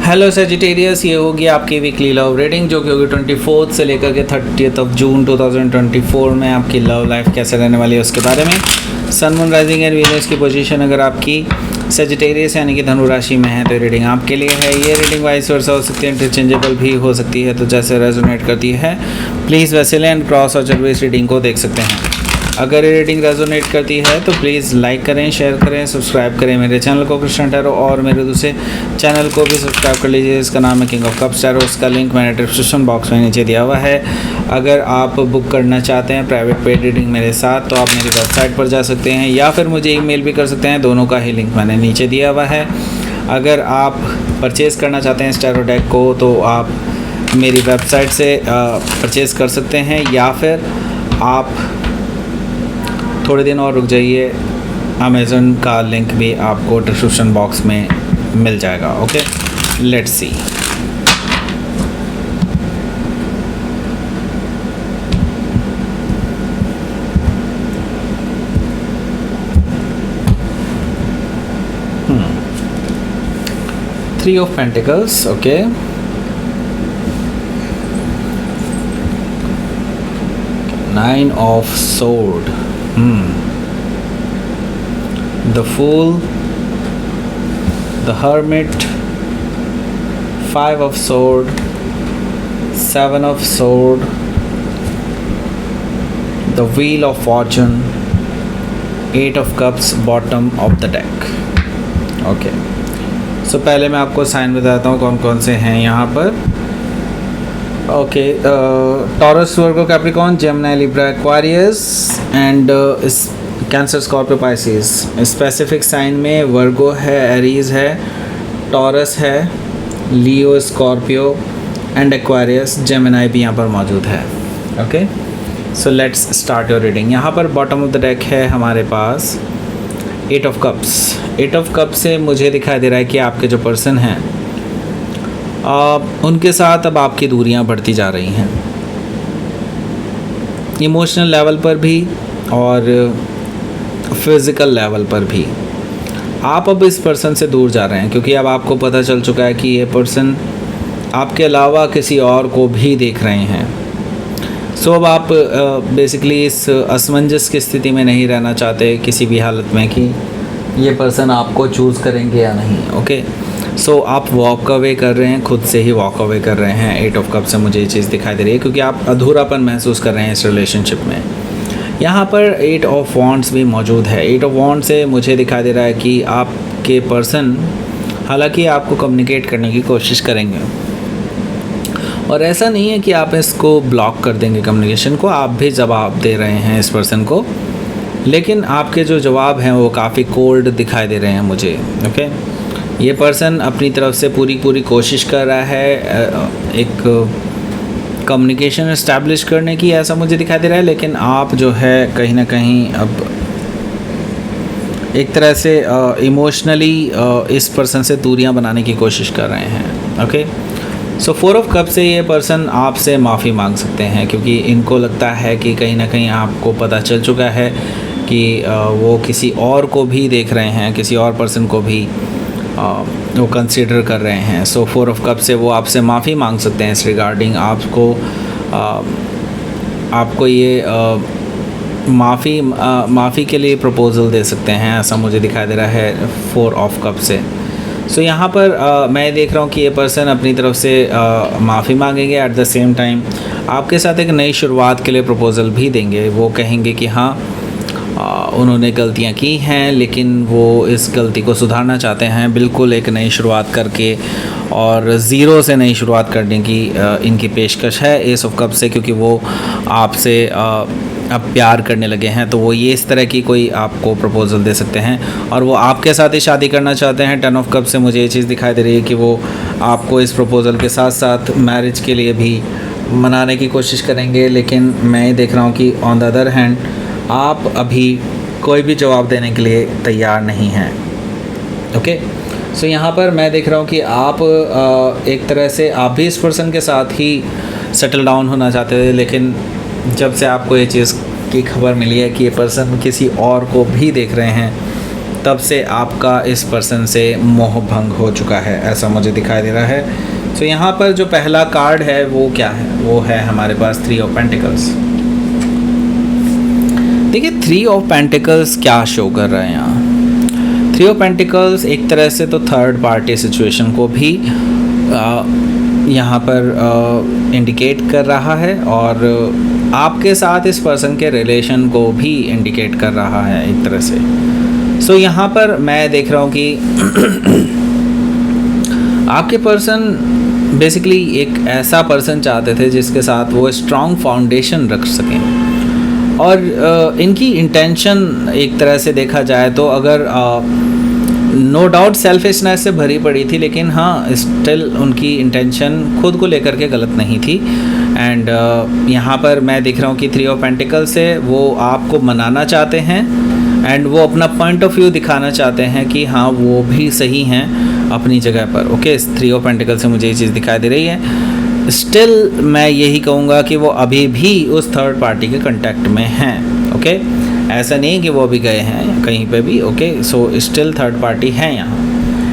Hello Sagittarius, ये होगी आपकी वीकली लव रीडिंग जो कि होगी 24 से लेकर के 30 जून 2024 में आपकी लव लाइफ कैसे रहने वाली है उसके बारे में। Sun moon rising and Venus की पोजीशन अगर आपकी सेजिटेरियस यानी कि धनु राशि में है तो रीडिंग आपके लिए है। ये रीडिंग वाइस वर्सा हो सकती है, इंटरचेंजेबल भी हो सकती है, तो जैसे रेजोनेट करती है प्लीज़ वैसे लें एंड क्रॉस और चलवे इस रीडिंग को देख सकते हैं। अगर ये रीडिंग रेजोनेट करती है तो प्लीज़ लाइक करें, शेयर करें, सब्सक्राइब करें मेरे चैनल को कृष्ण टैरो, और मेरे दूसरे चैनल को भी सब्सक्राइब कर लीजिए। इसका नाम है किंग ऑफ कप्स टैरो। उसका लिंक मैंने डिस्क्रिप्शन बॉक्स में नीचे दिया हुआ है। अगर आप बुक करना चाहते हैं प्राइवेट पेड रीडिंग मेरे साथ तो आप मेरी वेबसाइट पर जा सकते हैं या फिर मुझे ईमेल भी कर सकते हैं, दोनों का ही लिंक मैंने नीचे दिया हुआ है। अगर आप परचेज़ करना चाहते हैं इस टैरो डेक को तो आप मेरी वेबसाइट से परचेज़ कर सकते हैं या फिर आप थोड़े दिन और रुक जाइए, अमेज़न का लिंक भी आपको डिस्क्रिप्शन बॉक्स में मिल जाएगा। Okay, let's see. Three of pentacles, okay, nine of sword, the Fool, the Hermit, Five of Sword, Seven of Sword, the Wheel of Fortune, Eight of Cups, bottom of the deck. Okay, so पहले मैं आपको sign बताता हूँ कौन कौन से हैं यहाँ पर। Okay, Taurus, Virgo, Capricorn, Gemini, Libra, Aquarius and Cancer, Scorpio, Pisces. Specific sign में वर्गो है, एरीज है, टॉरस है, Leo, Scorpio and Aquarius, Gemini भी यहाँ पर मौजूद है। Okay, so let's start your reading. यहाँ पर बॉटम ऑफ द डेक है हमारे पास eight of cups. Eight of cup से मुझे दिखाई दे रहा है कि आपके जो पर्सन हैं उनके साथ अब आपकी दूरियां बढ़ती जा रही हैं, इमोशनल लेवल पर भी और फिज़िकल लेवल पर भी। आप अब इस पर्सन से दूर जा रहे हैं क्योंकि अब आपको पता चल चुका है कि ये पर्सन आपके अलावा किसी और को भी देख रहे हैं। सो अब आप बेसिकली इस असमंजस की स्थिति में नहीं रहना चाहते किसी भी हालत में कि ये पर्सन आपको चूज़ करेंगे या नहीं। ओके, सो आप वॉक अवे कर रहे हैं, खुद से ही वॉक अवे कर रहे हैं। एट ऑफ कप से मुझे ये चीज़ दिखाई दे रही है क्योंकि आप अधूरापन महसूस कर रहे हैं इस रिलेशनशिप में। यहाँ पर एट ऑफ वॉन्ड्स भी मौजूद है। एट ऑफ वॉन्ड से मुझे दिखाई दे रहा है कि आपके पर्सन हालांकि आपको कम्युनिकेट करने की कोशिश करेंगे और ऐसा नहीं है कि आप इसको ब्लॉक कर देंगे कम्युनिकेशन को, आप भी जवाब दे रहे हैं इस पर्सन को, लेकिन आपके जो जवाब हैं वो काफ़ी कोल्ड दिखाई दे रहे हैं मुझे। ओके, ये पर्सन अपनी तरफ से पूरी कोशिश कर रहा है एक कम्युनिकेशन इस्टेब्लिश करने की, ऐसा मुझे दिखाई दे रहा है, लेकिन आप जो है कहीं ना कहीं अब एक तरह से इमोशनली इस पर्सन से दूरियां बनाने की कोशिश कर रहे हैं। Okay, so four of cup से ये पर्सन आपसे माफ़ी मांग सकते हैं क्योंकि इनको लगता है कि कहीं ना कहीं आपको पता चल चुका है कि वो किसी और को भी देख रहे हैं, किसी और पर्सन को भी वो कंसीडर कर रहे हैं। सो फोर ऑफ कप से वो आपसे माफ़ी मांग सकते हैं इस रिगार्डिंग। आपको ये माफ़ी के लिए प्रपोज़ल दे सकते हैं, ऐसा मुझे दिखाई दे रहा है फोर ऑफ कप से। सो यहाँ पर मैं देख रहा हूँ कि ये पर्सन अपनी तरफ से माफ़ी मांगेंगे, एट द सेम टाइम आपके साथ एक नई शुरुआत के लिए प्रपोज़ल भी देंगे। वो कहेंगे कि हाँ उन्होंने गलतियाँ की हैं लेकिन वो इस गलती को सुधारना चाहते हैं, बिल्कुल एक नई शुरुआत करके और ज़ीरो से नई शुरुआत करने की इनकी पेशकश है एस ऑफ कप से, क्योंकि वो आपसे अब प्यार करने लगे हैं। तो वो ये इस तरह की कोई आपको प्रपोज़ल दे सकते हैं और वो आपके साथ ही शादी करना चाहते हैं। टेन ऑफ कप से मुझे ये चीज़ दिखाई दे रही है कि वो आपको इस प्रपोज़ल के साथ साथ मैरिज के लिए भी मनाने की कोशिश करेंगे, लेकिन मैं ये देख रहा हूँ कि ऑन द अदर हैंड आप अभी कोई भी जवाब देने के लिए तैयार नहीं हैं। ओके, सो यहाँ पर मैं देख रहा हूँ कि आप एक तरह से आप भी इस पर्सन के साथ ही सेटल डाउन होना चाहते थे, लेकिन जब से आपको ये चीज़ की खबर मिली है कि ये पर्सन किसी और को भी देख रहे हैं तब से आपका इस पर्सन से मोह भंग हो चुका है, ऐसा मुझे दिखाई दे रहा है। तो यहाँ पर जो पहला कार्ड है वो क्या है, वो है हमारे पास 3 ऑफ पेंटिकल्स। देखिए 3 ऑफ पेंटिकल्स क्या शो कर रहा है यहाँ। 3 ऑफ पेंटिकल्स एक तरह से तो थर्ड पार्टी सिचुएशन को भी यहाँ पर इंडिकेट कर रहा है, और आपके साथ इस पर्सन के रिलेशन को भी इंडिकेट कर रहा है एक तरह से। सो यहाँ पर मैं देख रहा हूँ कि आपके पर्सन बेसिकली एक ऐसा पर्सन चाहते थे जिसके साथ वो स्ट्रॉन्ग फाउंडेशन रख सकें, और इनकी इंटेंशन एक तरह से देखा जाए तो अगर नो डाउट सेल्फिशनेस से भरी पड़ी थी, लेकिन हाँ स्टिल उनकी इंटेंशन खुद को लेकर के गलत नहीं थी। एंड यहाँ पर मैं देख रहा हूँ कि 3 ऑफ पेंटिकल से वो आपको मनाना चाहते हैं, एंड वो अपना पॉइंट ऑफ व्यू दिखाना चाहते हैं कि हाँ वो भी सही हैं अपनी जगह पर। ओके 3 ऑफ पेंटिकल से मुझे ये चीज़ दिखाई दे रही है। स्टिल मैं यही कहूँगा कि वो अभी भी उस थर्ड पार्टी के कांटेक्ट में हैं। ओके ऐसा नहीं कि वो अभी गए हैं कहीं पे भी। Okay so still third party है यहाँ,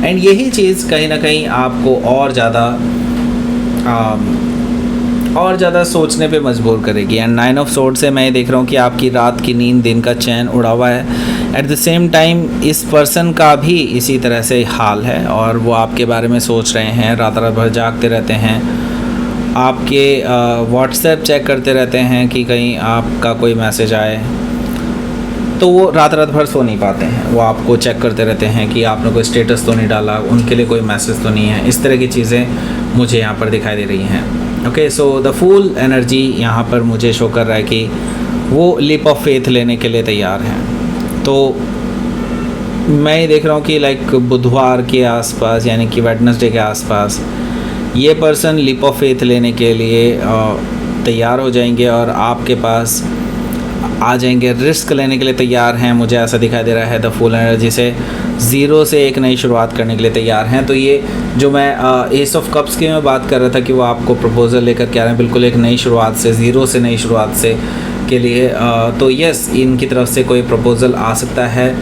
एंड यही चीज़ कहीं ना कहीं आपको और ज़्यादा सोचने पे मजबूर करेगी। एंड 9 ऑफ सोर्ड से मैं देख रहा हूँ कि आपकी रात की नींद, दिन का चैन उड़ा हुआ है। एट द सेम टाइम इस पर्सन का भी इसी तरह से हाल है, और वो आपके बारे में सोच रहे हैं, रात भर जागते रहते हैं, आपके व्हाट्सएप चेक करते रहते हैं कि कहीं आपका कोई मैसेज आए, तो वो रात भर सो नहीं पाते हैं। वो आपको चेक करते रहते हैं कि आपने कोई स्टेटस तो नहीं डाला, उनके लिए कोई मैसेज तो नहीं है। इस तरह की चीज़ें मुझे यहाँ पर दिखाई दे रही हैं। Okay so the full energy यहाँ पर मुझे शो कर रहा है कि वो लीप ऑफ फेथ लेने के लिए तैयार हैं। तो मैं ये देख रहा हूँ कि लाइक बुधवार के आसपास, यानी कि वेडनेसडे के आसपास, ये पर्सन लीप ऑफ फेथ लेने के लिए तैयार हो जाएंगे और आपके पास आ जाएंगे, रिस्क लेने के लिए तैयार हैं। मुझे ऐसा दिखाई दे रहा है द फूल एनर्जी से, ज़ीरो से एक नई शुरुआत करने के लिए तैयार हैं। तो ये जो मैं एस ऑफ कप्स की मैं बात कर रहा था कि वो आपको प्रपोज़ल लेकर के आ रहे हैं, बिल्कुल एक नई शुरुआत से, ज़ीरो से नई शुरुआत से के लिए। तो यस इनकी तरफ से कोई प्रपोज़ल आ सकता है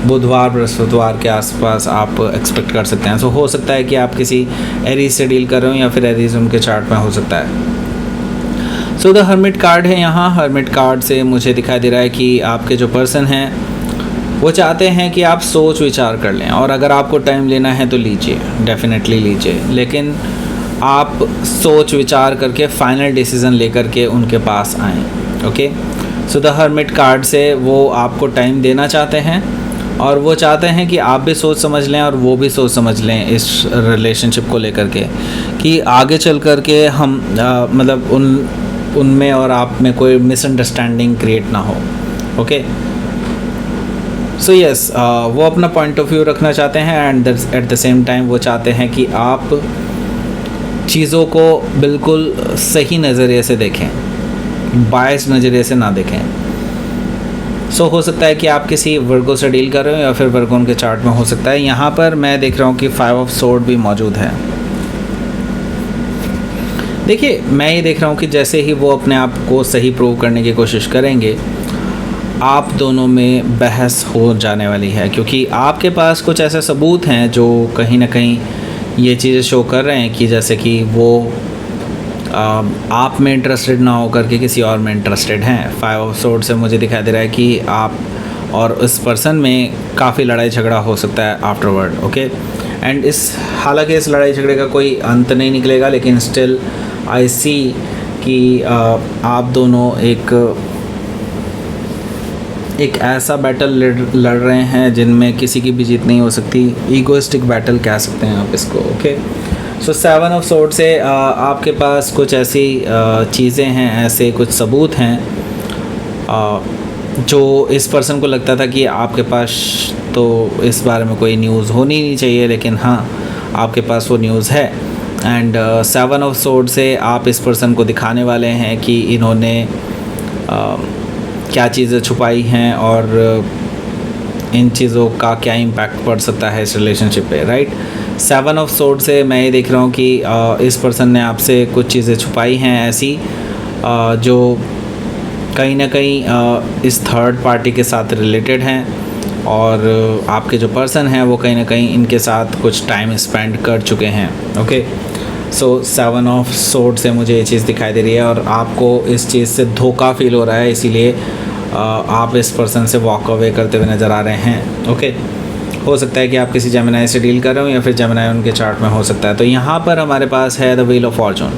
बुधवार बृहस्पतिवार के आसपास, आप एक्सपेक्ट कर सकते हैं। सो हो सकता है कि आप किसी एरीज से डील कर रहे हो, या फिर एरीज उनके चार्ट में हो सकता है। सो द हर्मिट कार्ड है यहाँ। हर्मिट कार्ड से मुझे दिखाई दे रहा है कि आपके जो पर्सन हैं वो चाहते हैं कि आप सोच विचार कर लें, और अगर आपको टाइम लेना है तो लीजिए, डेफिनेटली लीजिए, लेकिन आप सोच विचार करके फाइनल डिसीज़न लेकर के उनके पास आएँ। Okay so the hermit card से वो आपको टाइम देना चाहते हैं, और वो चाहते हैं कि आप भी सोच समझ लें और वो भी सोच समझ लें इस रिलेशनशिप को लेकर के, कि आगे चल कर के हम मतलब उनमें और आप में कोई मिसअंडरस्टैंडिंग क्रिएट ना हो। ओके सो यस वो अपना पॉइंट ऑफ व्यू रखना चाहते हैं, and at the same time वो चाहते हैं कि आप चीज़ों को बिल्कुल सही नज़रिए से देखें, बायस नज़रिए से ना देखें। सो हो सकता है कि आप किसी वर्गो से डील कर रहे हो, या फिर वर्गो उनके चार्ट में हो सकता है। यहाँ पर मैं देख रहा हूँ कि 5 ऑफ सोर्ड भी मौजूद है। देखिए मैं ये देख रहा हूँ कि जैसे ही वो अपने आप को सही प्रूव करने की कोशिश करेंगे, आप दोनों में बहस हो जाने वाली है, क्योंकि आपके पास कुछ ऐसे सबूत हैं जो कहीं ना कहीं ये चीज़ें शो कर रहे हैं कि जैसे कि वो आप में इंटरेस्टेड ना होकर के किसी और में इंटरेस्टेड हैं। 5 ऑफ सोर्ड से मुझे दिखाई दे रहा है कि आप और उस पर्सन में काफ़ी लड़ाई झगड़ा हो सकता है आफ्टरवर्ड। ओके एंड हालांकि इस लड़ाई झगड़े का कोई अंत नहीं निकलेगा, लेकिन स्टिल आई सी कि आप दोनों एक ऐसा बैटल लड़ रहे हैं जिनमें किसी की भी जीत नहीं हो सकती। ईगोइस्टिक बैटल कह सकते हैं आप इसको। ओके सो 7 ऑफ सोर्ड से आपके पास कुछ ऐसी चीज़ें हैं, ऐसे कुछ सबूत हैं जो इस पर्सन को लगता था कि आपके पास तो इस बारे में कोई न्यूज़ होनी नहीं चाहिए, लेकिन हाँ आपके पास वो न्यूज़ है। एंड 7 ऑफ सोर्ड से आप इस पर्सन को दिखाने वाले हैं कि इन्होंने क्या चीज़ें छुपाई हैं और इन चीज़ों का क्या इम्पैक्ट पड़ सकता है इस रिलेशनशिप पे, राइट। 7 ऑफ सोर्ड से मैं ये देख रहा हूँ कि इस पर्सन ने आपसे कुछ चीज़ें छुपाई हैं ऐसी जो कहीं ना कहीं इस थर्ड पार्टी के साथ रिलेटेड हैं, और आपके जो पर्सन हैं वो कहीं ना कहीं इनके साथ कुछ टाइम स्पेंड कर चुके हैं। ओके, सो 7 ऑफ सोर्ड से मुझे ये चीज़ दिखाई दे रही है और आपको इस चीज़ से धोखा फील हो रहा है, इसीलिए आप इस पर्सन से वॉक अवे करते हुए नज़र आ रहे हैं। ओके, हो सकता है कि आप किसी जेमिनाई से डील कर रहे हो या फिर जेमिनाई उनके चार्ट में हो सकता है। तो यहाँ पर हमारे पास है द व्हील ऑफ फॉर्चून।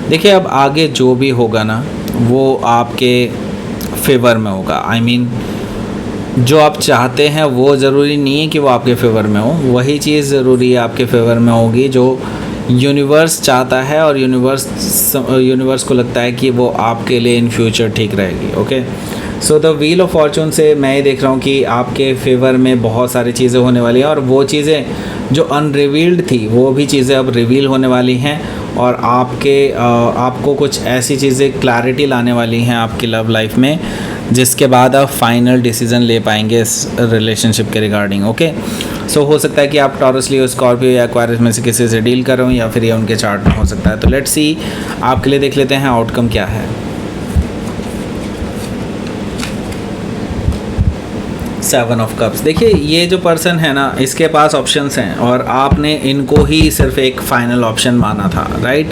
देखिए, अब आगे जो भी होगा ना वो आपके फेवर में होगा। I mean, जो आप चाहते हैं वो ज़रूरी नहीं है कि वो आपके फेवर में हो, वही चीज़ ज़रूरी है आपके फेवर में होगी जो यूनिवर्स चाहता है और यूनिवर्स को लगता है कि वो आपके लिए इन फ्यूचर ठीक रहेगी। Okay, so the wheel of Fortune से मैं ये देख रहा हूँ कि आपके फेवर में बहुत सारी चीज़ें होने वाली हैं और वो चीज़ें जो अनरिवील्ड थी वो भी चीज़ें अब रिवील होने वाली हैं और आपको कुछ ऐसी चीज़ें क्लैरिटी लाने वाली हैं आपकी लव लाइफ में, जिसके बाद आप फाइनल डिसीजन ले पाएंगे इस रिलेशनशिप के रिगार्डिंग। ओके, सो हो सकता है कि आप टॉरस, लियो, स्कॉर्पियो या एक्वारियस में से किसी से डील कर रहे हो या फिर ये उनके चार्ट में हो सकता है। तो लेट्स सी आपके लिए देख लेते हैं आउटकम क्या है। 7 ऑफ कप्स। देखिए, ये जो पर्सन है ना, इसके पास ऑप्शंस हैं और आपने इनको ही सिर्फ एक फाइनल ऑप्शन माना था, राइट।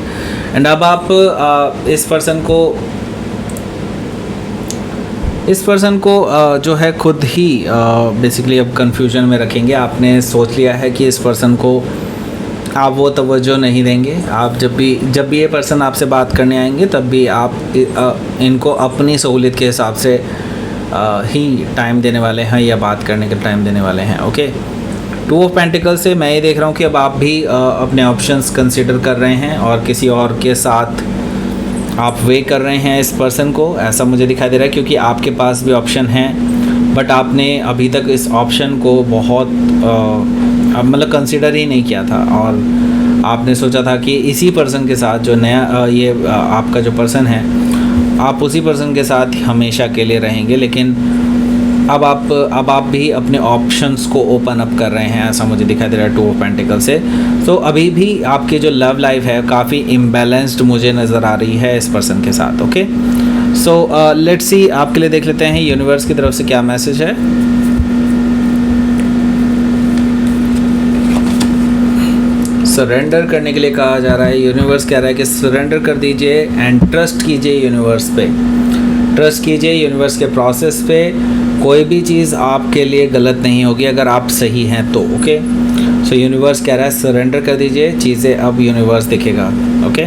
एंड अब आप इस पर्सन को जो है खुद ही बेसिकली अब कंफ्यूजन में रखेंगे। आपने सोच लिया है कि इस पर्सन को आप वो तवज्जो नहीं देंगे। आप जब भी ये पर्सन आपसे बात करने आएंगे तब भी आप इनको अपनी सहूलियत के हिसाब से ही टाइम देने वाले हैं या बात करने का टाइम देने वाले हैं। ओके, 2 ऑफ पेंटिकल से मैं ये देख रहा हूँ कि अब आप भी अपने ऑप्शंस कंसिडर कर रहे हैं और किसी और के साथ आप वे कर रहे हैं इस पर्सन को, ऐसा मुझे दिखाई दे रहा है, क्योंकि आपके पास भी ऑप्शन हैं बट आपने अभी तक इस ऑप्शन को बहुत मतलब कंसिडर ही नहीं किया था और आपने सोचा था कि इसी पर्सन के साथ जो नया ये आपका जो पर्सन है आप उसी पर्सन के साथ हमेशा के लिए रहेंगे, लेकिन अब आप भी अपने ऑप्शंस को ओपन अप कर रहे हैं, ऐसा मुझे दिखाई दे रहा है 2 ऑफ पेंटिकल से। तो अभी भी आपकी जो लव लाइफ है काफ़ी इम्बैलेंस्ड मुझे नज़र आ रही है इस पर्सन के साथ। ओके, सो लेट्स सी आपके लिए देख लेते हैं यूनिवर्स की तरफ से क्या मैसेज है। सरेंडर करने के लिए कहा जा रहा है। यूनिवर्स कह रहा है कि सरेंडर कर दीजिए एंड ट्रस्ट कीजिए यूनिवर्स पे, ट्रस्ट कीजिए यूनिवर्स के प्रोसेस पे। कोई भी चीज़ आपके लिए गलत नहीं होगी अगर आप सही हैं तो। ओके, सो यूनिवर्स कह रहा है सरेंडर कर दीजिए, चीज़ें अब यूनिवर्स देखेगा। ओके,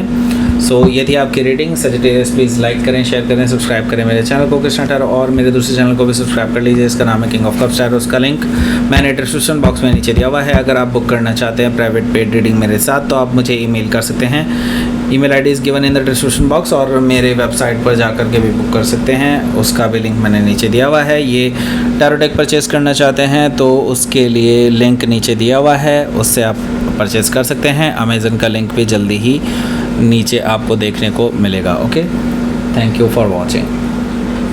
सो ये थी आपकी रीडिंग। सजेटिव प्लीज़ लाइक करें, शेयर करें, सब्सक्राइब करें मेरे चैनल को कृष्णा टैरो, और मेरे दूसरे चैनल को भी सब्सक्राइब कर लीजिए, इसका नाम है किंग ऑफ कप्स टैरो। उसका लिंक मैंने डिस्क्रिप्शन बॉक्स में नीचे दिया हुआ है। अगर आप बुक करना चाहते हैं प्राइवेट पेड रीडिंग मेरे साथ तो आप मुझे ईमेल कर सकते हैं। Email ID is given in the description box, और मेरे वेबसाइट पर जाकर के भी बुक कर सकते हैं, उसका भी लिंक मैंने नीचे दिया हुआ है। ये टैरो डेक परचेज़ करना चाहते हैं तो उसके लिए लिंक नीचे दिया हुआ है, उससे आप परचेज़ कर सकते हैं। अमेज़न का लिंक भी जल्दी ही नीचे आपको देखने को मिलेगा। Okay, thank you for watching.